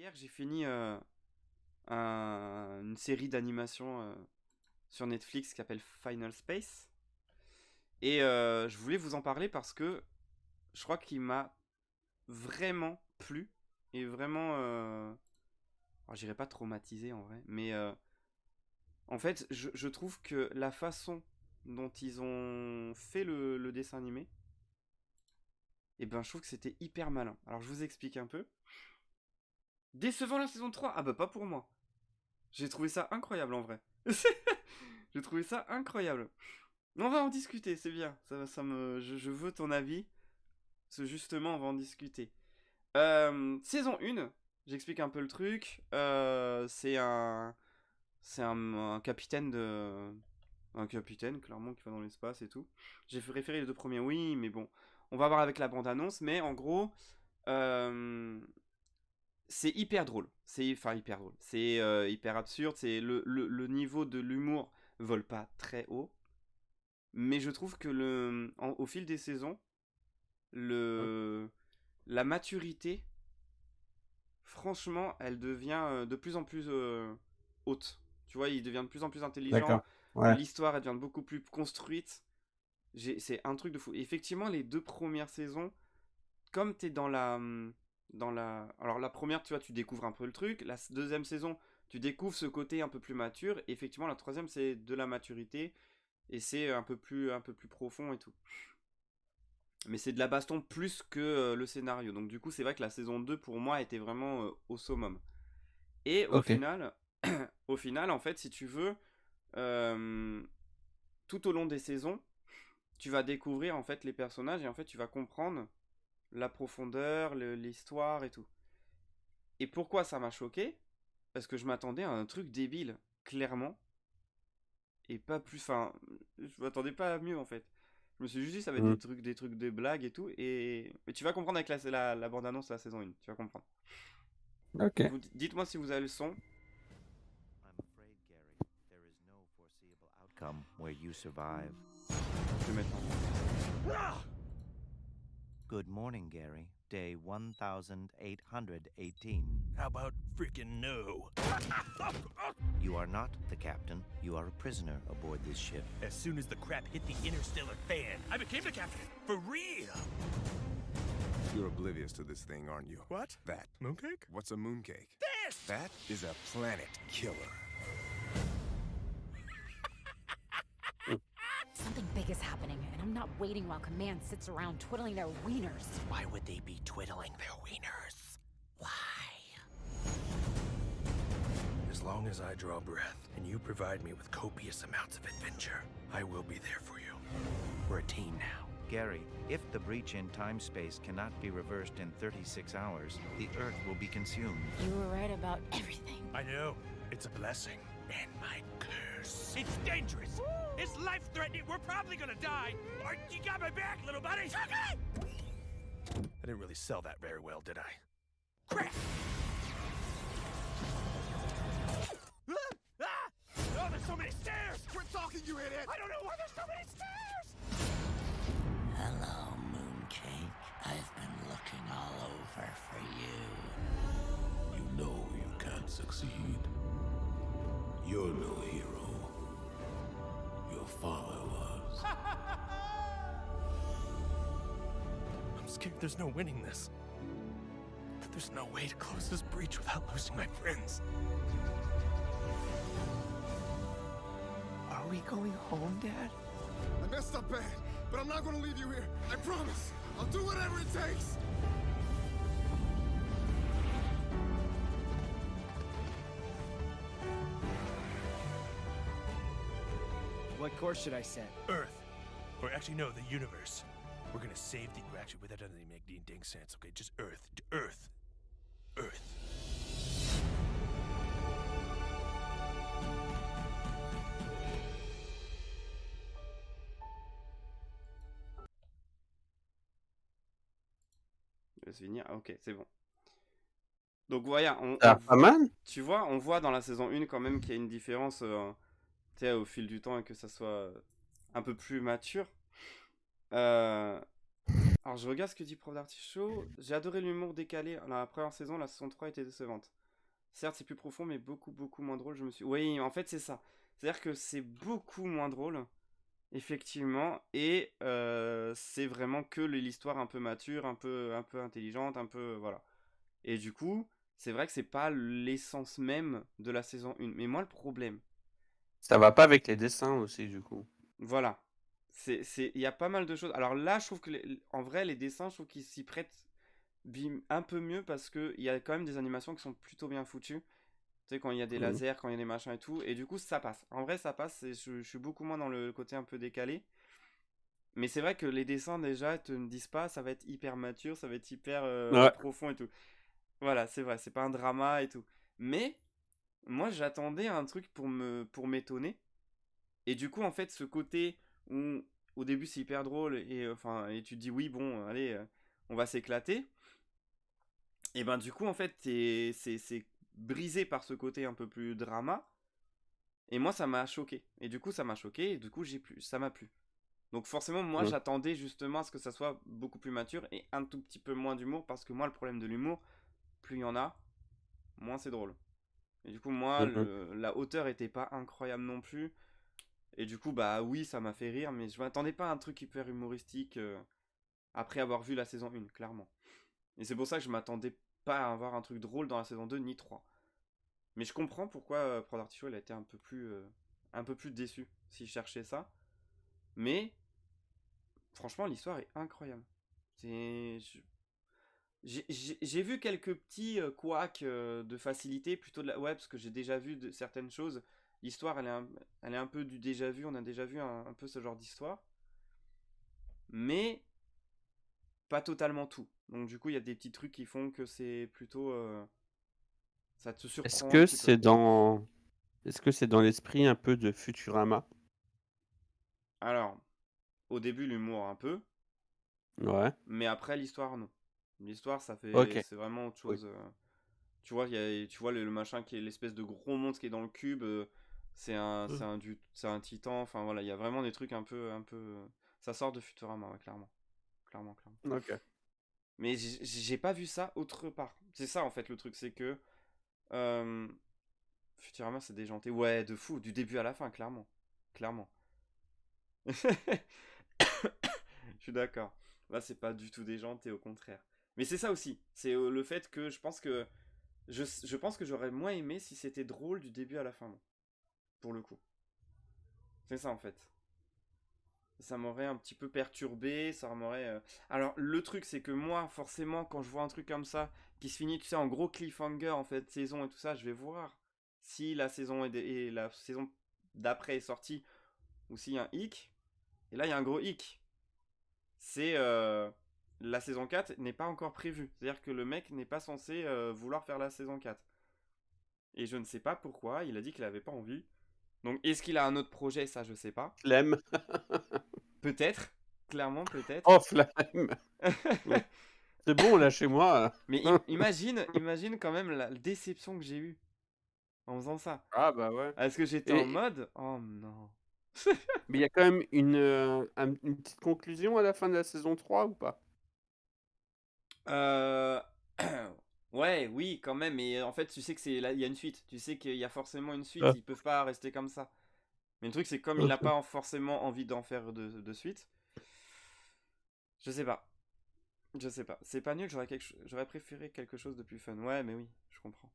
Hier, j'ai fini une série d'animation sur Netflix qui s'appelle Final Space. Et je voulais vous en parler parce que je crois qu'il m'a vraiment plu. Et vraiment, alors, j'irais pas traumatisé en vrai, mais en fait, je trouve que la façon dont ils ont fait le dessin animé, et ben, je trouve que c'était hyper malin. Alors, je vous explique un peu. Décevant la saison 3. Ah bah pas pour moi. J'ai trouvé ça incroyable en vrai. J'ai trouvé ça incroyable. On va en discuter, c'est bien. Je veux ton avis. Parce que justement, on va en discuter. Saison 1, j'explique un peu le truc. C'est un capitaine de. Un capitaine, clairement, qui va dans l'espace et tout. J'ai référé les deux premiers, oui, mais bon. On va voir avec la bande-annonce, mais en gros. euh, c'est hyper drôle. Enfin, hyper drôle. C'est hyper absurde. Le niveau de l'humour vole pas très haut. Mais je trouve que au fil des saisons, Hein. le, la maturité, franchement, elle devient de plus en plus haute. Tu vois, il devient de plus en plus intelligent. D'accord. Ouais. L'histoire, elle devient beaucoup plus construite. C'est un truc de fou. Effectivement, les deux premières saisons, comme t'es alors la première, tu vois, tu découvres un peu le truc. La deuxième saison, tu découvres ce côté un peu plus mature. Et effectivement, la troisième, c'est de la maturité. Et c'est un peu plus profond et tout. Mais c'est de la baston plus que le scénario. Donc du coup, c'est vrai que la saison 2 pour moi était vraiment au summum. Et au Ok. final, au final, en fait, si tu veux, euh, tout au long des saisons, tu vas découvrir en fait les personnages et en fait tu vas comprendre la profondeur, l'histoire et tout. Et pourquoi ça m'a choqué? Parce que je m'attendais à un truc débile, clairement, et pas plus. Enfin, je m'attendais pas à mieux en fait. Je me suis juste dit ça va être Hmm. des trucs de blagues et tout. Mais tu vas comprendre avec la bande-annonce de la saison 1. Tu vas comprendre. Ok. Dites-moi si vous avez le son. I'm afraid, Gary, there is no foreseeable outcome where you survive. Je vais mettre Good morning, Gary. Day 1818. How about freaking no? You are not the captain. You are a prisoner aboard this ship. As soon as the crap hit the interstellar fan, I became the captain. For real. You're oblivious to this thing, aren't you? What? That. Mooncake? What's a mooncake? This! That is a planet killer. Something big is happening, and I'm not waiting while Command sits around twiddling their wieners. Why would they be twiddling their wieners? Why? As long as I draw breath and you provide me with copious amounts of adventure, I will be there for you. We're a team now. Gary, if the breach in time-space cannot be reversed in 36 hours, the Earth will be consumed. You were right about everything. I know. It's a blessing. And my curse. It's dangerous. It's life-threatening. We're probably gonna die. Or you got my back, little buddy. Chucky! I didn't really sell that very well, did I? Crap! Oh, there's so many stairs! Quit talking, you idiot! I don't know why there's so many stairs! Hello, Mooncake. I've been looking all over for you. You know you can't succeed. You're no hero. Your father was. I'm scared there's no winning this. That there's no way to close this breach without losing my friends. Are we going home, Dad? I messed up bad, but I'm not gonna leave you here. I promise. I'll do whatever it takes. What course should I set? Earth. Or actually, no, the universe. We're gonna save the... Actually, wait, that doesn't even make any dang sense. Okay, just Earth. Earth. Earth. Je vais finir. Ah, ok, c'est bon. Donc voilà, Ah, pas mal. tu vois, on voit dans la saison 1 quand même qu'il y a une différence tu sais, au fil du temps et que ça soit un peu plus mature. Euh, Alors, je regarde ce que dit Prof d'Artichaut. J'ai adoré l'humour décalé. La première saison, la saison 3 était décevante. Certes, c'est plus profond, mais beaucoup, beaucoup moins drôle. Oui, en fait, c'est ça. C'est-à-dire que c'est beaucoup moins drôle, effectivement, et c'est vraiment que l'histoire un peu mature, un peu intelligente, un peu... Voilà. Et du coup, c'est vrai que c'est pas l'essence même de la saison 1. Mais moi, le problème... Ça va pas avec les dessins aussi, du coup. Voilà. Il y a pas mal de choses. Alors là, je trouve que, en vrai, les dessins, je trouve qu'ils s'y prêtent un peu mieux parce qu'il y a quand même des animations qui sont plutôt bien foutues. Tu sais, quand il y a des lasers, quand il y a des machins et tout. Et du coup, ça passe. En vrai, ça passe. Je suis beaucoup moins dans le côté un peu décalé. Mais c'est vrai que les dessins, déjà, te ne disent pas, ça va être hyper mature, ça va être hyper profond et tout. Voilà, c'est vrai, c'est pas un drama et tout. Mais, moi, j'attendais un truc pour m'étonner. Et du coup, en fait, ce côté où, au début, c'est hyper drôle et tu te dis, oui, bon, allez, on va s'éclater. Et ben, du coup, en fait, c'est brisé par ce côté un peu plus drama. Et moi, ça m'a choqué. Et du coup, ça m'a choqué. Et du coup, ça m'a plu. Donc, forcément, moi, j'attendais justement à ce que ça soit beaucoup plus mature et un tout petit peu moins d'humour. Parce que moi, le problème de l'humour, plus il y en a, moins c'est drôle. Et du coup, moi, la hauteur était pas incroyable non plus. Et du coup, bah oui, ça m'a fait rire. Mais je m'attendais pas à un truc hyper humoristique après avoir vu la saison 1, clairement. Et c'est pour ça que je m'attendais pas à avoir un truc drôle dans la saison 2 ni 3. Mais je comprends pourquoi Prof d'Artichaut il a été un peu plus déçu s'il cherchait ça. Mais franchement, l'histoire est incroyable. J'ai vu quelques petits couacs de facilité, plutôt ouais, parce que j'ai déjà vu certaines choses. L'histoire, elle est un peu du déjà vu. On a déjà vu un peu ce genre d'histoire. Mais pas totalement tout. Donc du coup, il y a des petits trucs qui font que c'est plutôt... ça te surprend Est-ce un que petit peu. c'est dans l'esprit un peu de Futurama? Alors, au début, l'humour un peu. Ouais. Mais après, l'histoire, non. L'histoire, Ok. c'est vraiment autre chose. Tu vois, tu vois le machin qui est l'espèce de gros monstre qui est dans le cube. C'est un titan. Enfin voilà, il y a vraiment des trucs un peu. Ça sort de Futurama, ouais, clairement. Clairement. Ok. Mais j'ai pas vu ça autre part. C'est ça en fait le truc, c'est que Futurama c'est déjanté. Ouais, de fou, du début à la fin, clairement. Clairement. Je suis d'accord. Là, c'est pas du tout déjanté, au contraire. Mais c'est ça aussi. C'est le fait que je pense que. Je pense que j'aurais moins aimé si c'était drôle du début à la fin. Moi. Pour le coup. C'est ça en fait. Ça m'aurait un petit peu perturbé. Ça m'aurait. Alors, le truc, c'est que moi, forcément, quand je vois un truc comme ça, qui se finit, tu sais, en gros cliffhanger, en fait, saison et tout ça, je vais voir si la saison et la saison d'après est sortie ou s'il y a un hic. Et là, il y a un gros hic. C'est la saison 4 n'est pas encore prévue. C'est-à-dire que le mec n'est pas censé vouloir faire la saison 4. Et je ne sais pas pourquoi, il a dit qu'il avait pas envie. Donc est-ce qu'il a un autre projet? Ça, je sais pas. Flemme. Peut-être. Clairement, peut-être. Oh, flemme. C'est bon, là, chez moi. Mais imagine quand même la déception que j'ai eue en faisant ça. Ah, bah ouais. Est-ce que j'étais en mode oh non. Mais il y a quand même une petite conclusion à la fin de la saison 3 ou pas? Ouais, oui, quand même. Mais en fait, tu sais que il y a une suite. Tu sais qu'il y a forcément une suite. Ah. Ils peuvent pas rester comme ça. Mais le truc, c'est comme il n'a pas forcément envie d'en faire de suite. Je sais pas. Je sais pas. C'est pas nul. J'aurais préféré quelque chose de plus fun. Ouais, mais oui, je comprends.